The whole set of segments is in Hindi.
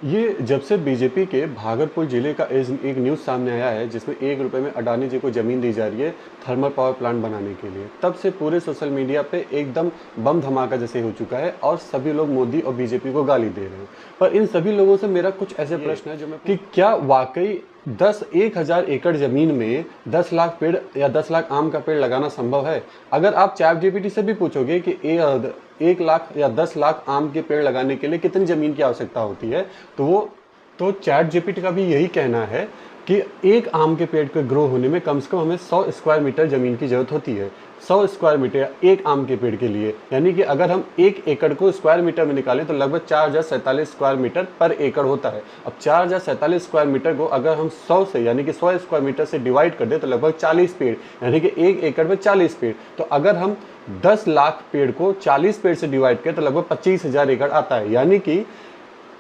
ये जब से बीजेपी के भागलपुर जिले का एक न्यूज़ सामने आया है जिसमें 1 रुपए में अडानी जी को ज़मीन दी जा रही है थर्मल पावर प्लांट बनाने के लिए, तब से पूरे सोशल मीडिया पे एकदम बम धमाका जैसे हो चुका है और सभी लोग मोदी और बीजेपी को गाली दे रहे हैं। पर इन सभी लोगों से मेरा कुछ ऐसे प्रश्न है जो मैं कि क्या वाकई 10,000 एकड़ ज़मीन में 10 लाख पेड़ या 10 लाख आम का पेड़ लगाना संभव है? अगर आप चैट जीपीटी से भी पूछोगे कि 1 लाख या 10 लाख आम के पेड़ लगाने के लिए कितनी ज़मीन की आवश्यकता होती है, तो चैट जीपीटी का भी यही कहना है कि एक आम के पेड़ के ग्रो होने में कम से कम हमें 100 स्क्वायर मीटर ज़मीन की ज़रूरत होती है। 100 स्क्वायर मीटर एक आम के पेड़ के लिए, यानी कि अगर हम 1 एकड़ को स्क्वायर मीटर में निकालें तो लगभग 4,047 स्क्वायर मीटर पर एकड़ होता है। अब 4,047 स्क्वायर मीटर को अगर हम 100 से यानी कि 100 स्क्वायर मीटर से डिवाइड कर दें तो लगभग 40 पेड़, यानी कि 1 एकड़ में 40 पेड़। तो अगर हम 10 लाख पेड़ को 40 पेड़ से डिवाइड करें तो लगभग 25,000 एकड़ आता है, यानी कि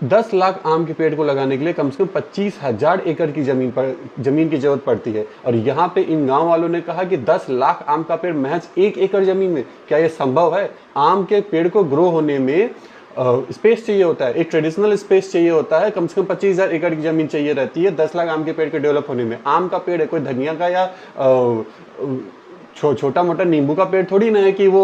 10 लाख आम के पेड़ को लगाने के लिए कम से कम 25,000 एकड़ की जमीन की जरूरत पड़ती है। और यहाँ पे इन गांव वालों ने कहा कि 10 लाख आम का पेड़ महज 1 एकड़ जमीन में, क्या ये संभव है? आम के पेड़ को ग्रो होने में स्पेस चाहिए होता है, एक ट्रेडिशनल स्पेस चाहिए होता है, कम से कम 25,000 एकड़ की जमीन चाहिए रहती है 10 लाख आम के पेड़ के डेवलप होने में। आम का पेड़ है कोई धनिया का या छोटा मोटा नींबू का पेड़ थोड़ी ना है कि वो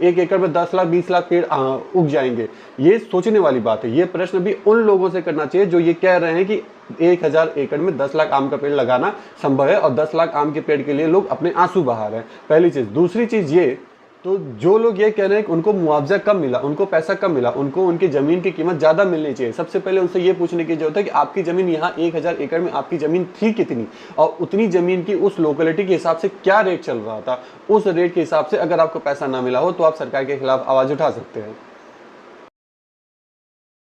1 एकड़ में 10 लाख 20 लाख पेड़ उग जाएंगे। ये सोचने वाली बात है। ये प्रश्न भी उन लोगों से करना चाहिए जो ये कह रहे हैं कि 1,000 एकड़ में 10 लाख आम का पेड़ लगाना संभव है और 10 लाख आम के पेड़ के लिए लोग अपने आंसू बहा रहे हैं। पहली चीज। दूसरी चीज ये, तो जो लोग ये कह रहे हैं कि उनको मुआवजा कम मिला, उनको पैसा कम मिला, उनको उनकी जमीन की कीमत ज्यादा मिलनी चाहिए, सबसे पहले उनसे ये पूछने की जरूरत है कि आपकी जमीन यहाँ 1,000 एकड़ में आपकी जमीन थी कितनी और उतनी जमीन की उस लोकेलिटी के हिसाब से क्या रेट चल रहा था। उस रेट के हिसाब से अगर आपको पैसा ना मिला हो तो आप सरकार के खिलाफ आवाज उठा सकते हैं।